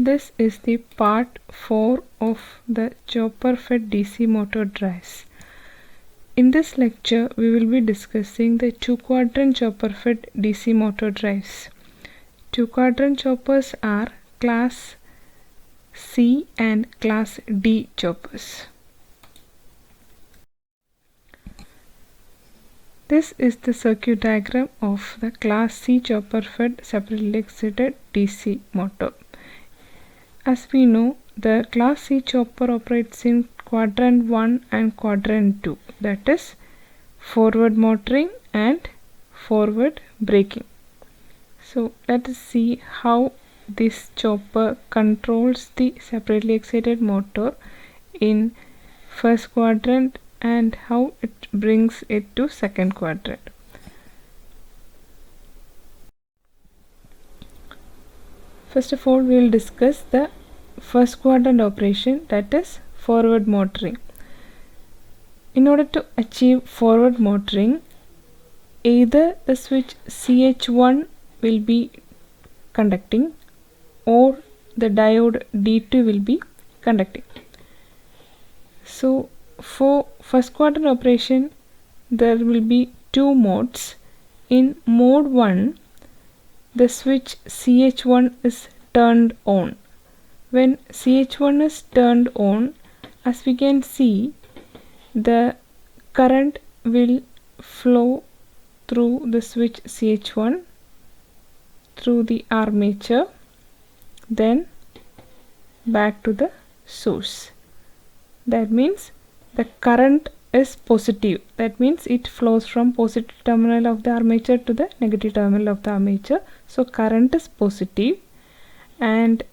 This is the part 4 of the chopper fed DC motor drives. In this lecture, we will be discussing the 2-quadrant chopper fed DC motor drives. 2-quadrant choppers are class C and class D choppers. This is the circuit diagram of the class C chopper fed separately excited DC motor. As we know, the class C chopper operates in quadrant 1 and quadrant 2, that is forward motoring and forward braking. So let us see how this chopper controls the separately excited motor in first quadrant and how it brings it to second quadrant. First of all, we will discuss the first quadrant operation, that is forward motoring. In order to achieve forward motoring, either the switch CH1 will be conducting or the diode D2 will be conducting. So for first quadrant operation, there will be two modes. In mode 1, the switch CH1 is turned on. When CH1 is turned on, as we can see, the current will flow through the switch CH1 through the armature, then back to the source. That means the current is positive. That means it flows from positive terminal of the armature to the negative terminal of the armature. So current is positive, and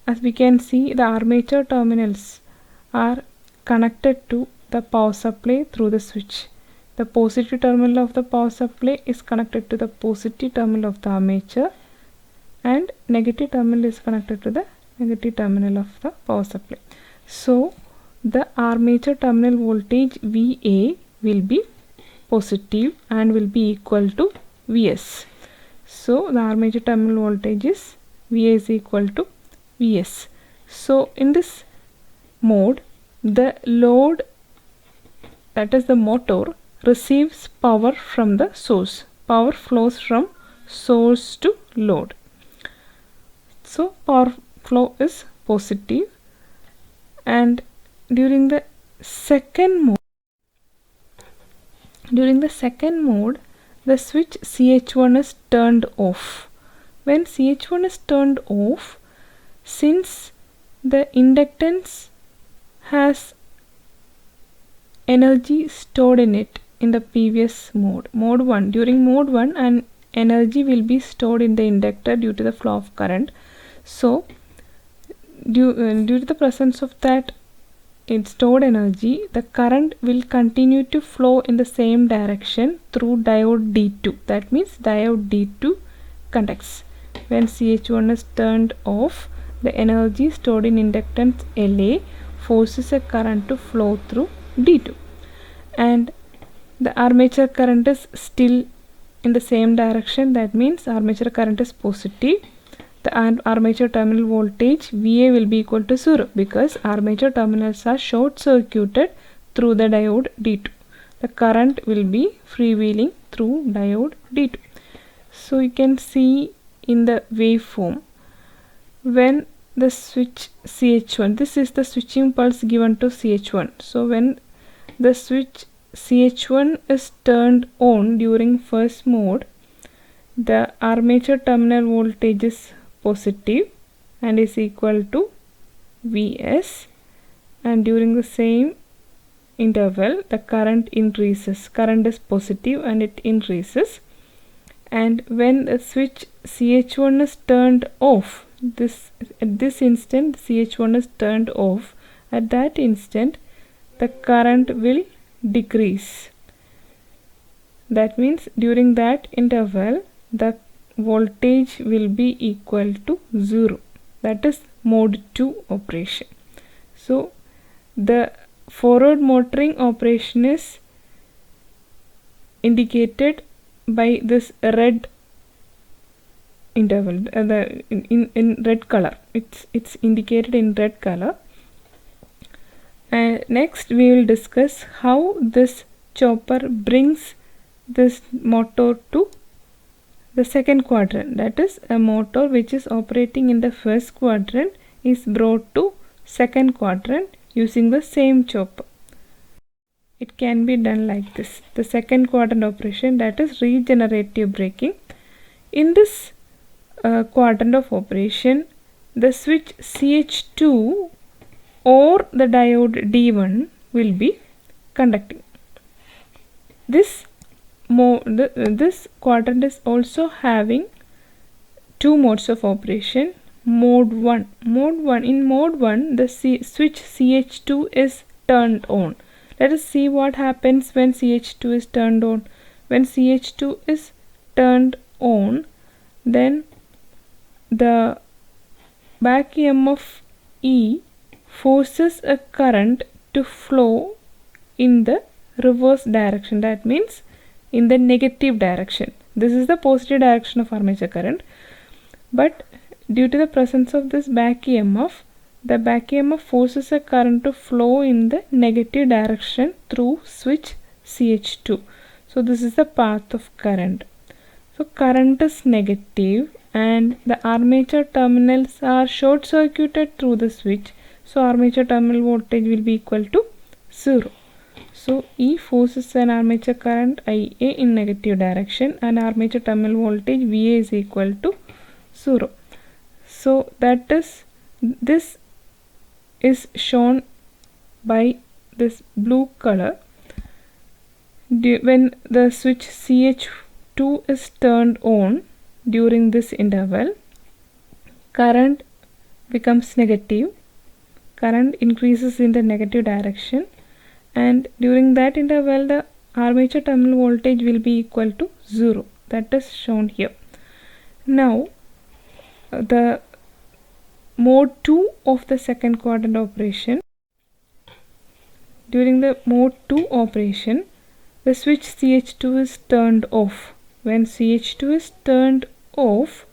as we can see, the armature terminals are connected to the power supply through the switch. The positive terminal of the power supply is connected to the positive terminal of the armature, and negative terminal is connected to the negative terminal of the power supply. So the armature terminal voltage VA will be positive and will be equal to Vs. So the armature terminal voltage is VA is equal to Vs. So in this mode, the load, that is the motor, receives power from the source. Power flows from source to load. So power flow is positive, and during the second mode, the switch CH1 is turned off. When CH1 is turned off, since the inductance has energy stored in it in the previous mode, mode 1, during mode 1, an energy will be stored in the inductor due to the flow of current. So due to the presence of that stored energy, the current will continue to flow in the same direction through diode D2. That means diode D2 conducts. When CH1 is turned off, the energy stored in inductance LA forces a current to flow through D2, and the armature current is still in the same direction. That means armature current is positive. The armature terminal voltage VA will be equal to 0 because armature terminals are short circuited through the diode D2. The current will be freewheeling through diode D2. So you can see in the waveform, when the switch CH1, this is the switching pulse given to CH1. So when the switch CH1 is turned on during first mode, the armature terminal voltage is positive and is equal to Vs, and during the same interval the current increases. Current is positive and it increases, and when the switch CH1 is turned off, at this instant CH1 is turned off, at that instant the current will decrease. That means during that interval the voltage will be equal to 0. That is mode 2 operation. So the forward motoring operation is indicated by this red interval, in red color. It's indicated in red color. And next we will discuss how this chopper brings this motor to the second quadrant. That is, a motor which is operating in the first quadrant is brought to second quadrant using the same chopper. It can be done like this. The second quadrant operation, that is regenerative braking. In this quadrant of operation, the switch CH2 or the diode D1 will be conducting. This quadrant is also having two modes of operation. Mode 1. In mode 1, the switch CH2 is turned on. Let us see what happens when CH2 is turned on. When CH2 is turned on, then the back EMF E forces a current to flow in the reverse direction. That means in the negative direction. This is the positive direction of armature current, but due to the presence of this back EMF, the back EMF forces a current to flow in the negative direction through switch CH2. So this is the path of current. So current is negative and the armature terminals are short circuited through the switch. So armature terminal voltage will be equal to 0. So E forces an armature current IA in negative direction and armature terminal voltage VA is equal to 0. So this is shown by this blue color. When the switch CH2 is turned on during this interval, current becomes negative. Current increases in the negative direction, and during that interval the armature terminal voltage will be equal to 0. That is shown here. Now the mode 2 of the second quadrant operation. During the mode 2 operation, the switch CH2 is turned off. When CH2 is turned off,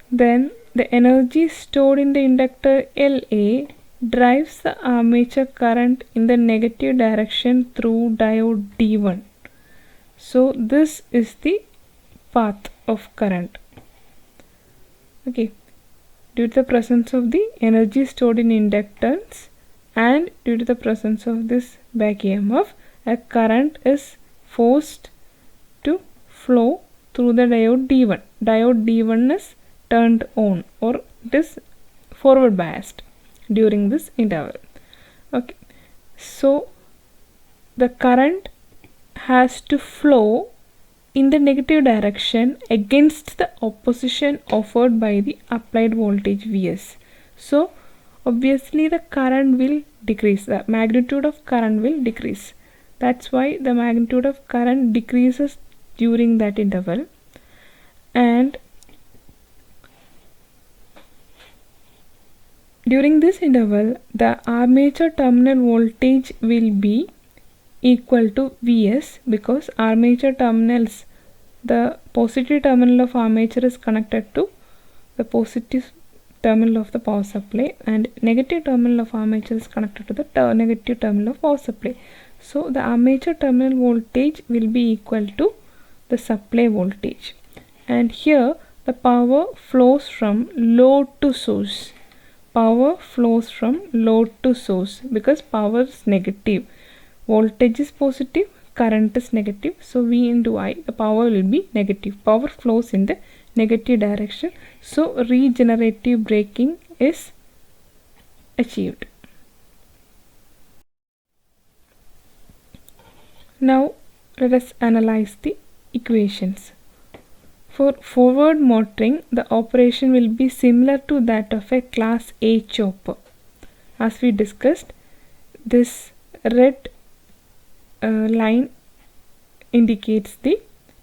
then the energy stored in the inductor LA drives the armature current in the negative direction through diode D1. So this is the path of current. Okay. Due to the presence of the energy stored in inductance and due to the presence of this back EMF, a current is forced to flow through the diode D1. Diode D1 is turned on, or it is forward biased during this interval. Okay, so the current has to flow in the negative direction against the opposition offered by the applied voltage Vs. So obviously the current will decrease, the magnitude of current will decrease. That's why the magnitude of current decreases during that interval, and during this interval the armature terminal voltage will be equal to Vs, because armature terminals, the positive terminal of armature is connected to the positive terminal of the power supply and negative terminal of armature is connected to the negative terminal of power supply. So the armature terminal voltage will be equal to the supply voltage, and here the power flows from load to source. Power flows from load to source because power is negative. Voltage is positive, current is negative, so V into I, the power will be negative. Power flows in the negative direction, so regenerative braking is achieved. Now let us analyze the equations. For forward motoring, the operation will be similar to that of a class A chopper. As we discussed, this red line indicates the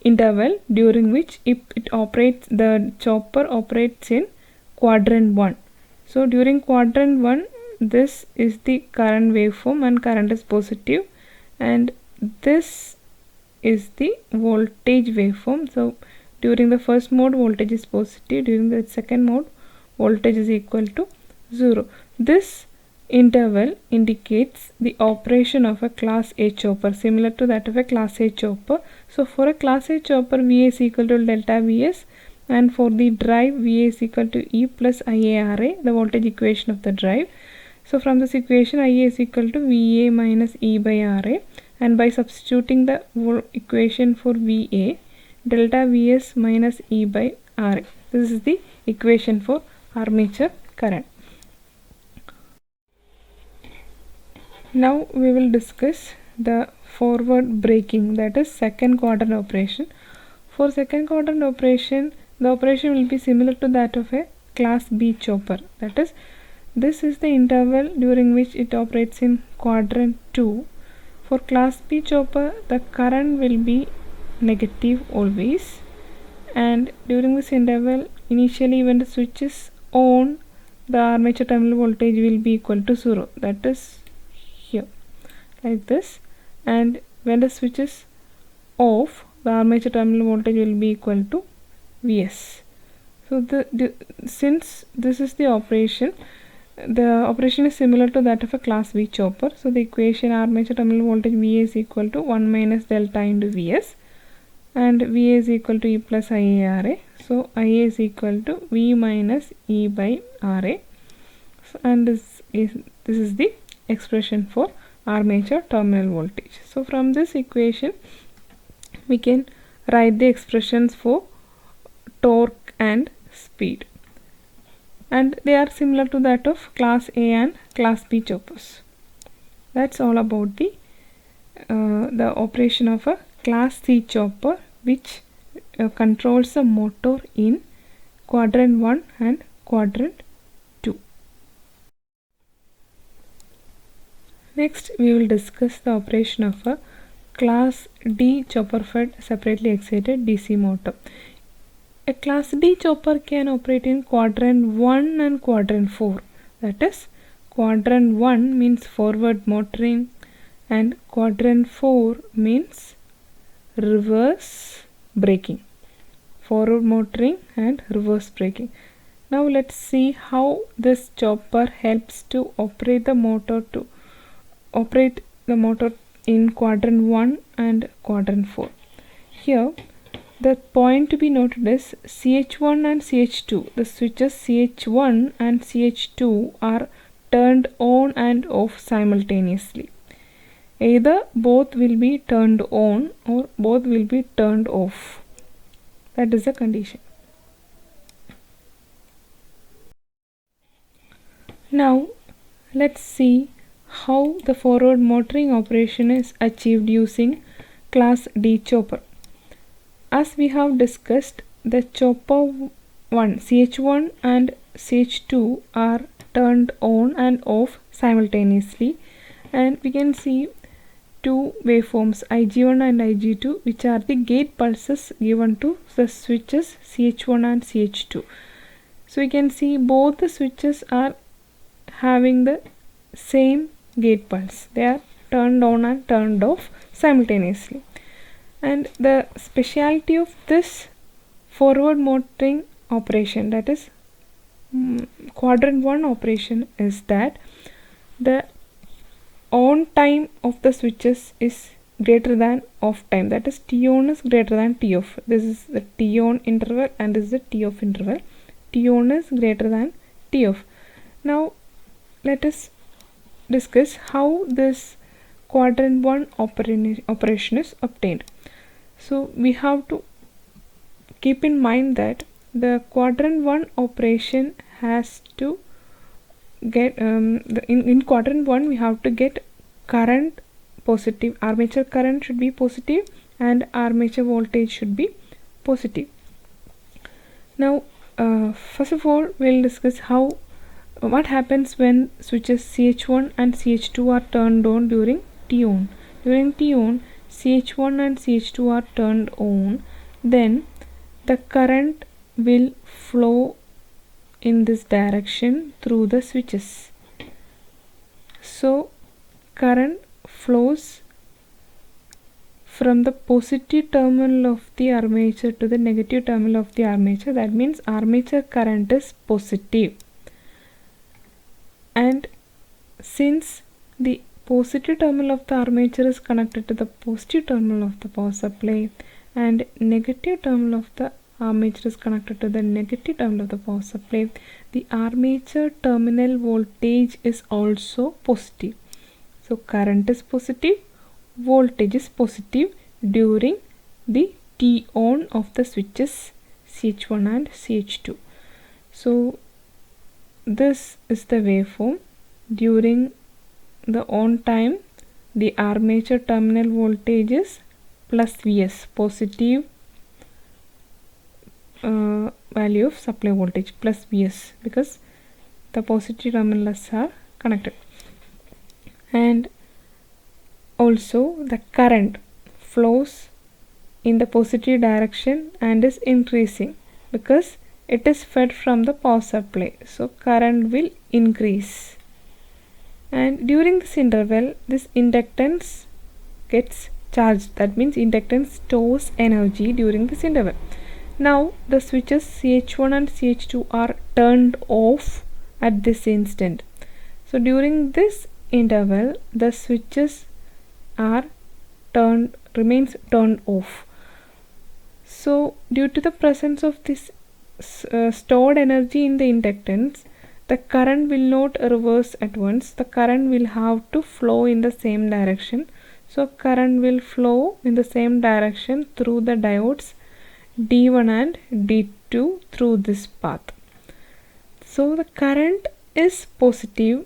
interval during which the chopper operates in quadrant 1. So during quadrant 1, this is the current waveform and current is positive, and this is the voltage waveform. So during the first mode voltage is positive, during the second mode voltage is equal to 0. This interval indicates the operation of a class A chopper, similar to that of a class A chopper. So for a class A chopper, VA is equal to delta Vs, and for the drive, VA is equal to E plus IARA, the voltage equation of the drive. So from this equation, IA is equal to VA minus E by RA, and by substituting the equation for VA, delta Vs minus E by RA. This is the equation for armature current. Now we will discuss the forward braking, that is second quadrant operation. For second quadrant operation, the operation will be similar to that of a class B chopper, that is, this is the interval during which it operates in quadrant 2. For class B chopper, the current will be negative always, and during this interval, initially when the switch is on, the armature terminal voltage will be equal to 0, that is here, like this, and when the switch is off, the armature terminal voltage will be equal to Vs. So since this is the operation is similar to that of a class B chopper. So the equation armature terminal voltage VA is equal to 1 minus delta into Vs, and VA is equal to E plus IARA. So IA is equal to V minus E by RA. So, and this is the expression for armature terminal voltage. So from this equation, we can write the expressions for torque and speed, and they are similar to that of class A and class B choppers. That's all about the operation of a class C chopper, which controls the motor in quadrant 1 and quadrant 2. Next, we will discuss the operation of a class D chopper fed separately excited DC motor. A class D chopper can operate in quadrant 1 and quadrant 4. That is, quadrant 1 means forward motoring and quadrant 4 means reverse braking. Forward motoring and reverse braking. Now let's see how this chopper helps to operate the motor in quadrant 1 and quadrant 4. Here, the point to be noted is CH1 and CH2. The switches CH1 and CH2 are turned on and off simultaneously. Either both will be turned on or both will be turned off. That is the condition. Now let's see how the forward motoring operation is achieved using class D chopper. As we have discussed, the chopper 1, CH1 and CH2 are turned on and off simultaneously, and we can see two waveforms IG1 and IG2, which are the gate pulses given to the switches CH1 and CH2. So we can see both the switches are having the same gate pulse. They are turned on and turned off simultaneously. And the speciality of this forward motoring operation, that is quadrant 1 operation, is that the on time of the switches is greater than off time, that is T on is greater than T off. This is the T on interval and this is the T off interval. T on is greater than T off. Now let us discuss how this quadrant 1 operation is obtained. So we have to keep in mind that the quadrant 1 operation has to get in quadrant 1 we have to get current positive, armature current should be positive and armature voltage should be positive. Now first of all, we'll discuss what happens when switches CH1 and CH2 are turned on during T on. During T on, CH1 and CH2 are turned on, then the current will flow in this direction through the switches. So current flows from the positive terminal of the armature to the negative terminal of the armature. That means armature current is positive, and since the positive terminal of the armature is connected to the positive terminal of the power supply and negative terminal of the armature is connected to the negative terminal of the power supply, the armature terminal voltage is also positive. So current is positive, voltage is positive during the T on of the switches CH1 and CH2. So this is the waveform. During the on time, the armature terminal voltage is plus Vs, positive value of supply voltage, plus Vs, because the positive terminals are connected. And also the current flows in the positive direction and is increasing because it is fed from the power supply, so current will increase. And during this interval, this inductance gets charged. That means inductance stores energy during this interval. Now the switches CH1 and CH2 are turned off at this instant. So during this interval, the switches are remains turned off. So due to the presence of this stored energy in the inductance, the current will not reverse at once. The current will have to flow in the same direction. So current will flow in the same direction through the diodes D1 and D2 through this path. So the current is positive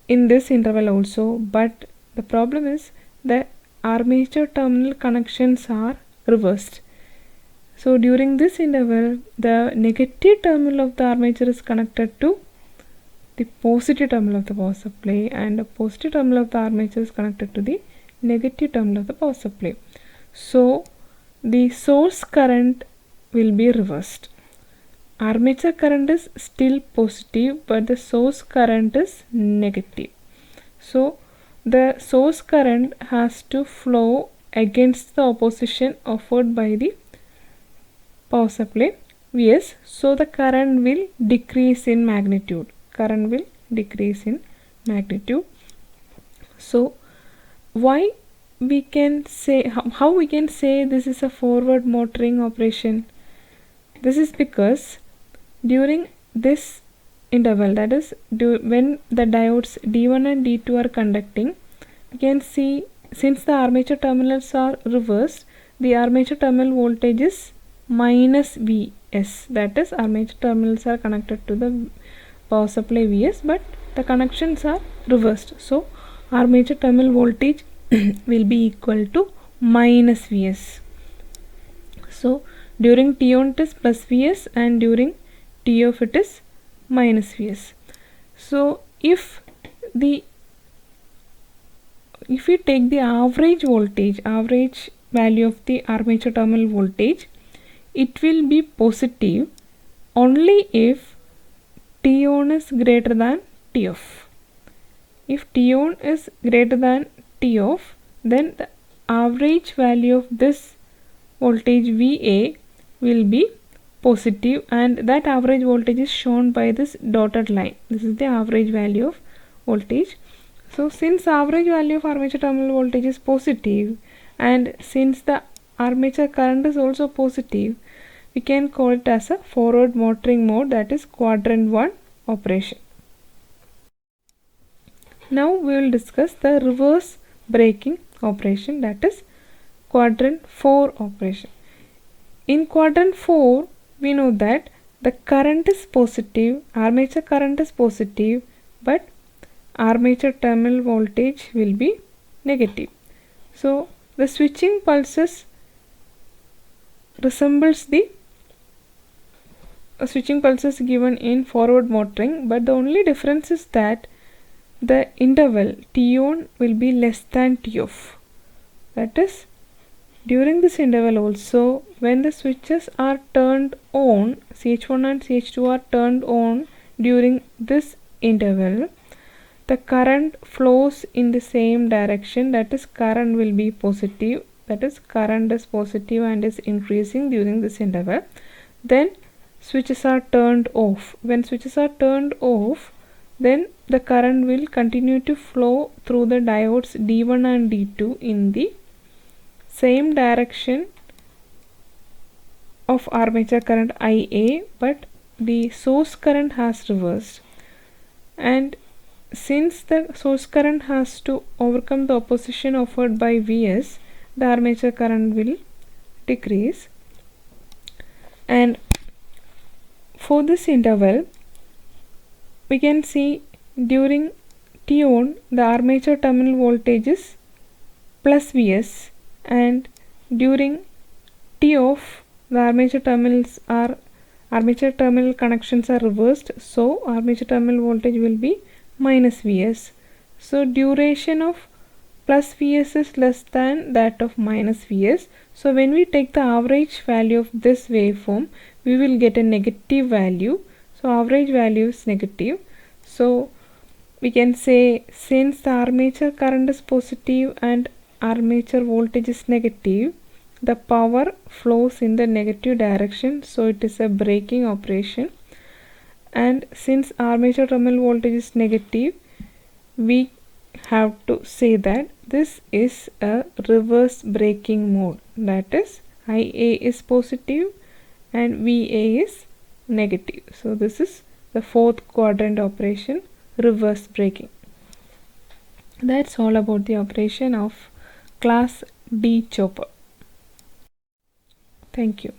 in this interval also, but the problem is the armature terminal connections are reversed. So during this interval, the negative terminal of the armature is connected to the positive terminal of the power supply, and the positive terminal of the armature is connected to the negative terminal of the power supply. So the source current will be reversed. Armature current is still positive, but the source current is negative. So the source current has to flow against the opposition offered by the power supply Vs. So the current will decrease in magnitude. Current will decrease in magnitude. So why we can say, how we can say this is a forward motoring operation? This is because during this interval, that is when the diodes D1 and D2 are conducting, we can see since the armature terminals are reversed, the armature terminal voltage is minus Vs. That is, armature terminals are connected to the power supply Vs, but the connections are reversed. So armature terminal voltage will be equal to minus Vs. So during T on it is plus Vs, and during T off it is minus Vs. So if we take the average voltage, average value of the armature terminal voltage, it will be positive only if T on is greater than T off. If T on is greater than T off, then the average value of this voltage VA will be positive, and that average voltage is shown by this dotted line. This is the average value of voltage. So since average value of armature terminal voltage is positive, and since the armature current is also positive, we can call it as a forward motoring mode, that is quadrant 1 operation. Now we will discuss the reverse braking operation, that is quadrant 4 operation. In quadrant 4, we know that the current is positive, armature current is positive, but armature terminal voltage will be negative. So the switching pulses resembles the switching pulses given in forward motoring, but the only difference is that the interval T on will be less than T off. That is, during this interval also, when the switches are turned on, CH1 and CH2 are turned on during this interval, the current flows in the same direction, that is current will be positive, that is current is positive and is increasing during this interval, then switches are turned off. When switches are turned off, then the current will continue to flow through the diodes D1 and D2 in the same direction of armature current IA, but the source current has reversed. And since the source current has to overcome the opposition offered by Vs, the armature current will decrease. And for this interval, we can see during T on the armature terminal voltage is plus Vs, and during T off the armature terminal connections are reversed, so armature terminal voltage will be minus Vs. So duration of plus Vs is less than that of minus Vs. So when we take the average value of this waveform, we will get a negative value. So average value is negative. So we can say, since the armature current is positive and armature voltage is negative, the power flows in the negative direction, so it is a braking operation. And since armature terminal voltage is negative, we have to say that this is a reverse braking mode, that is IA is positive and VA is negative. So this is the fourth quadrant operation, reverse braking. That's all about the operation of class D chopper. Thank you.